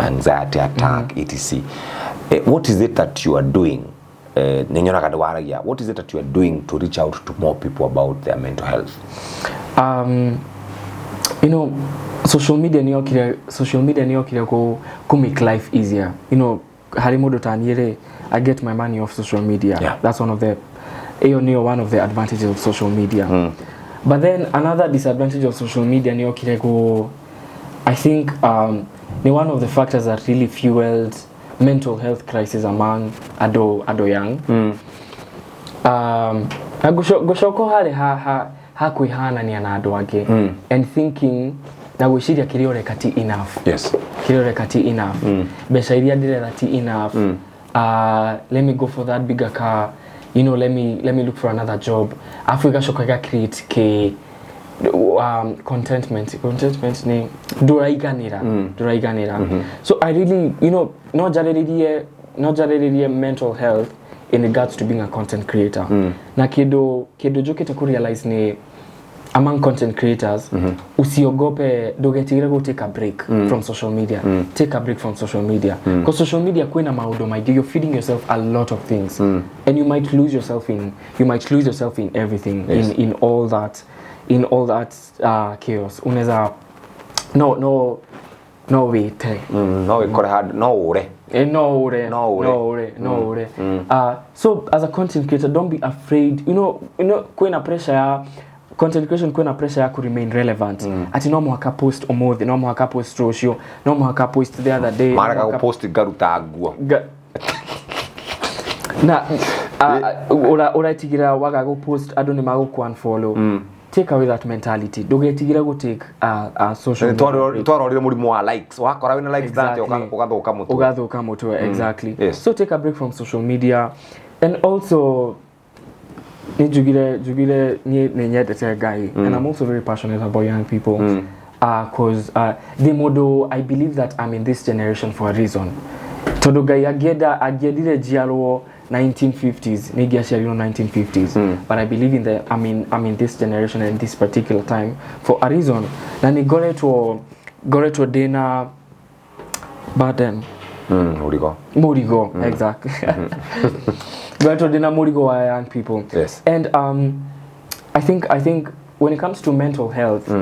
anxiety attack, etc. What is it that you are doing? What is it that you are doing to reach out to more people about their mental health? Social media ni okire go make life easier. Harimodo tanire, I get my money off social media. Yeah. That's one of the advantages of social media. But then another disadvantage of social media ni okire go, I think one of the factors that really fueled mental health crisis among ado young. Gushoko hali hakuihana ni anado age and thinking na gushiria kiriore kati enough. Yes. Kiriore kati enough. Beshairia dire that enough. Let me go for that bigger car. Let me look for another job. Africa shokaga create ke contentment ni duraiganira. So I really not jarediye mental health in regards to being a content creator. Na kido jokete ku realize ni among content creators usiogope dogetigire go take a break from social media. Take a break from social media because social media kwena maudo maigi, you're feeding yourself a lot of things and you might lose yourself in everything. Yes. in all that chaos. Unaweza no wait. No ikore hard no ure. So as a content creator, don't be afraid. Kwena pressure ya content creation, kwena pressure ya ku remain relevant. Ati no mwaka post omothi, no mwaka post rosho, no mwaka post the other day. Mara ka post garuta guo. Na ora tigira waga go post adoni mago ku unfollow. Take away that mentality. Dogetigire go take a social media. Twarorire murimu wa likes. Wakora wina likes that ugathuka mutu. Exactly. Yes. So take a break from social media and also jugile nyedete guy and I'm also very passionate about young people because the model, I believe that I'm in this generation for a reason. Todo guy agedire jialo 1950s, Nigiashia 1950s. But I believe I'm in this generation and this particular time for a reason. Nani gore to dena baden. Murigo, exactly. Gore to dena murigo wa young people. Yes. And I think when it comes to mental health,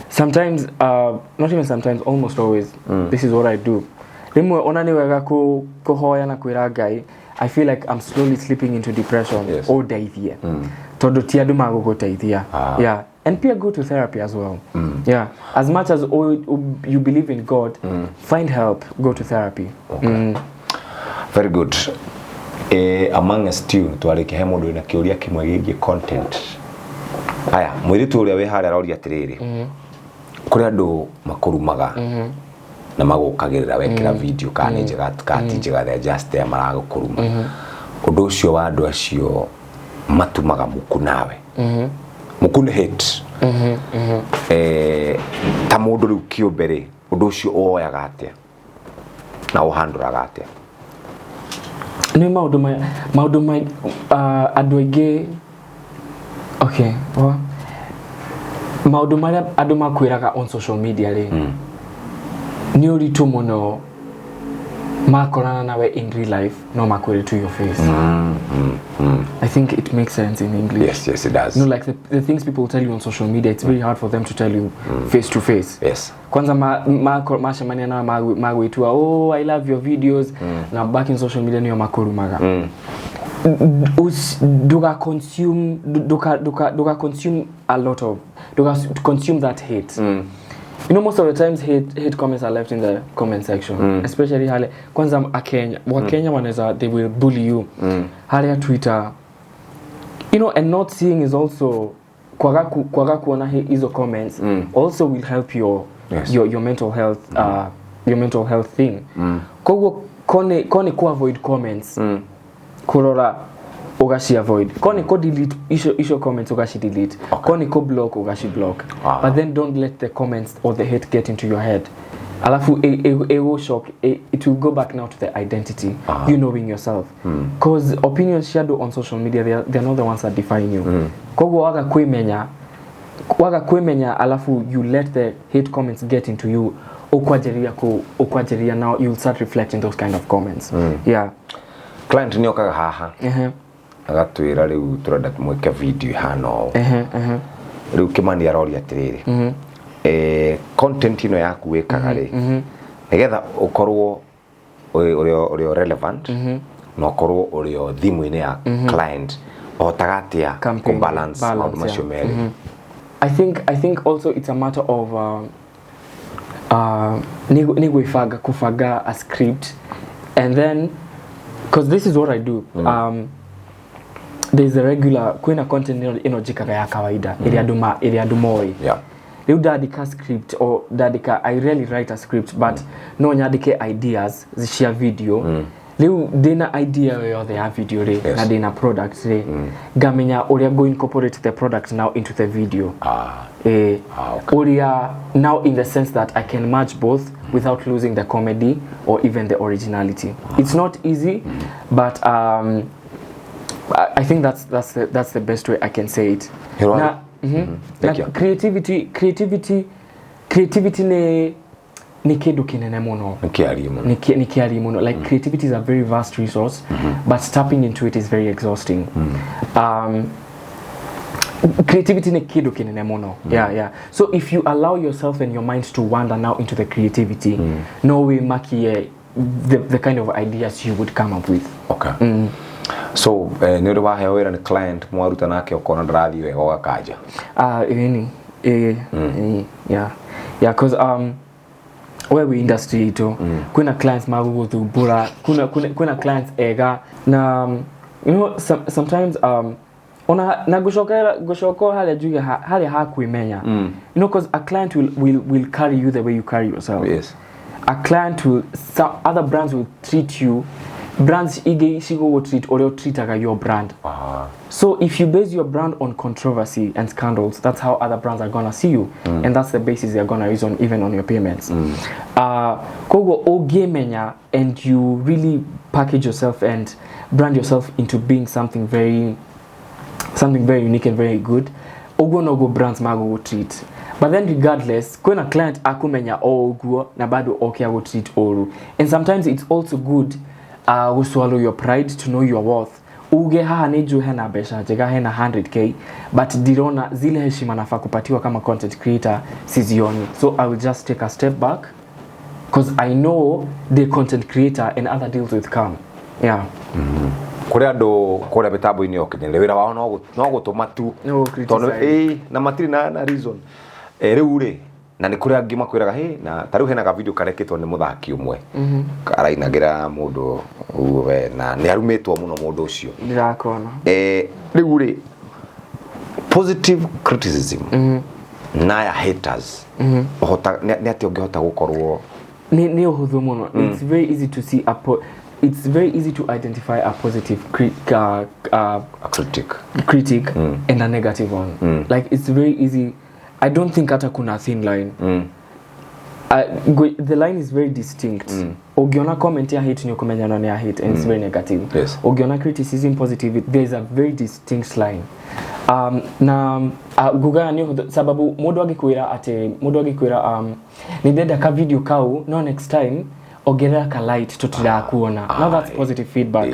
sometimes not even sometimes, almost always, this is what I do. Rimwe onani wega ko hoya na kwira guy, I feel like I'm slowly slipping into depression. Yes. All day here. Todo tiadu mago go taithia. Yeah. And peer go to therapy as well. Yeah. As much as you believe in God, find help, go to therapy. Okay. Very good. Among us too, twareke hemodo na kiuria kimwe gigi content. Aya, mwiritu uria we hara roria tiriri. Kuri andu makurumaga. na magukagirira wekira video kana njega kati njega they just there maragukuruma undu ucio wa andu acio matumaga muku nawe muku ni hate ta mundu riu kiumbere undu ucio oyaga atia na uhanduraga atia ni maundu mai andu aingi okay maundu maria andu makwiraga on social media ri ni uritu muno makorana nawe in real life no makwire to your face. I think it makes sense in English. Yes, it does. No, like the things people tell you on social media, it's very hard for them to tell you face to face. Yes. Kwanza mashamani na magwitua, oh, I love your videos. Now back in social media niyo makurumaga. Duga consume a lot of consume that hate. You know, most of the times hate comments are left in the comment section, especially hale kwanza Kenya. Kenya wanaweza, they will bully you. Hale Twitter, you know, and not seeing is also kwaga kuona hizo comments also will help your mental health your mental health thing. Kwa kone ku avoid comments kurora ugashi avoid kone ko delete isho comments ugashi delete kone ko block ugashi block but then don't let the comments or the hate get into your head. Alafu will shock it will go back now to the identity you knowing yourself because opinions shadow on social media they're not the ones that define you. Kwa waga kwemenya alafu you let the hate comments get into you okwajeria now you'll start reflecting those kind of comments. Yeah, client ni okaga haha agatwira riu turenda mweke video hano riu kimani arori atiriri content ino yaku wekaga ri nigetha ukorwo urio relevant na ukorwo urio thimu-ini ya client otagatia ku balance maundu macio meri. I think also it's a matter of kufaga a script, and then because this is what I do. There's a regular kuna content inojikaga ya kawaida ili adumoi. Leo dadika script or dadika I really write a script but no nyadike ideas zishia video. Leo dena idea yo the video re na dena product re gamenya oria go incorporate the product now into the video. Okay. Oria now in the sense that I can match both without losing the comedy or even the originality. It's not easy, but I think that's the best way I can say it. Na, like creativity ni kidu kinene muno. Ni kiari muno. Like creativity is a very vast resource, but tapping into it is very exhausting. Creativity ni kidu kinene muno. Yeah. So if you allow yourself and your mind to wander now into the creativity, no way maki the kind of ideas you would come up with. Okay. So ni uri wahe wira ni client mwaruta nake ukona ndarathi wega gakaja. Yeah, cause where we industry to kuna clients magu thubura kuna clients ega na you know sometimes ona na gushoko hali ajuga hali hakuimenya. You know, cause a client will carry you the way you carry yourself. Yes. A client will, some other brands will treat you, brands will treat or treat your brand. So if you base your brand on controversy and scandals, that's how other brands are gonna see you, and that's the basis they're gonna use on even on your payments. Kogo ogemenya, and you really package yourself and brand yourself into being something very unique and very good. Ogo brands mago treat. But then regardless, when a client akumenya oguo na bado okay I will treat oru. And sometimes it's also good to swallow your pride, to know your worth. Uge haha neju hena besha jega hena 100k, but dirona zile heshima nafaa kupatiwa kama content creator sizioni. So I will just take a step back because I know the content creator and other deals will come. Yeah. Kuri andu kuri bitabu ini okinyire wira wao no gutuma tu tono na matiri na reason riu ri na ni kuri angi makwiraga na tariu hena ka video kareketwo ni muthaki umwe arainagira mundu we na ni arumetwo muno mundu ucio ndirakona riu ri positive criticism na ya haters ohota ni ati ungehota gukorwo ni uhudhu muno. It's very easy to see it's very easy to identify a positive critic and a negative one. Like it's very easy. I don't think hata kuna thin line. The line is very distinct. Ugiona comment ya hate ni kumenyana ya hate and it's very negative. Yes. Ugiona criticism positive, there's a very distinct line. Na guga ni sababu mudu agikwira ni deda ka video kau no next time ogerera ka light tutira kuona. Now that's positive feedback.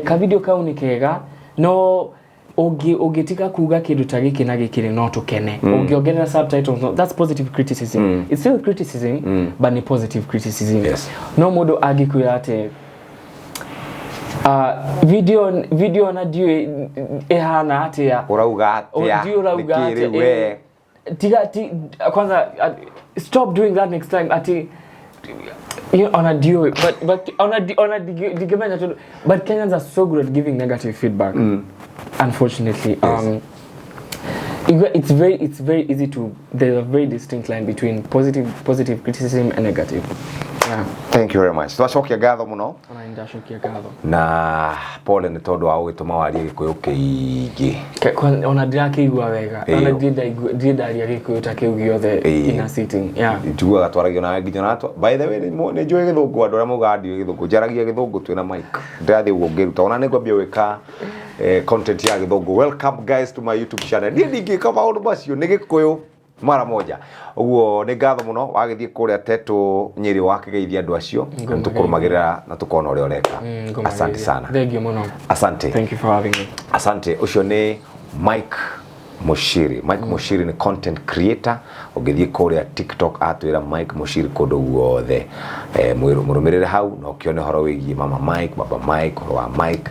Ka video kau ni kega no ogetika kuga kindu ta giki na gikiri no tukene. Ogiongerera subtitles no, that's positive criticism. It's still criticism but ni positive criticism. Yes. No mudu agikwira ate video na dio ehana atia urauga atia we kwanza stop doing that next time ati on a dio but on a digemenya but Kenyans are so good at giving negative feedback. Unfortunately, yes. It's very easy to, there's a very distinct line between positive criticism and negative. Yeah. Thank you very much. Twacokia ngatho muno. Ona ndashokia ngatho. Na pole ni tondu wa gituma warie Gikuyu kiingi. Ona ndirakeigua wega. Ona ndiraria Gikuyu ta kiu giothe in a sitting. Yeah. Tiguaga twaragio na nginya natwa. By the way ni njui Githungu andu aria mugadio Githungu. Njaragia Githungu twina mic. Ndathi ugo ngiruta ona ningwambia wika content ya Githungu. Welcome guys to my YouTube channel. Ni ndingi kama undu macio ni Gikuyu mara moja. Uguo ni ngatho muno wagithie kuria tetu Nyeri wakigeithia andu acio tukurumagirira na tukona uri oreka. Asante sana. Thank you muno. Asante. Thank you for having me. Asante. Ucio ni Mike Muchiri. Mike Muchiri ni content creator. Ugithie kuria TikTok atwira Mike Muchiri kundu guothe. Murumirire hau na ukione horo wigie mama Mike, baba Mike, horo wa Mike,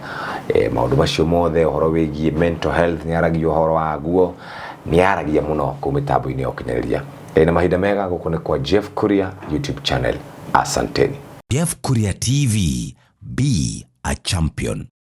maundu macio mothe, horo wigie mental health, ni aragio horo wa guo. Ni aragia muno ku mitambo-ini ya ukinyaniria. Na mahinda mega guku ni kwa Jeff Kuria YouTube channel. Asanteni. Jeff Kuria TV, be a champion.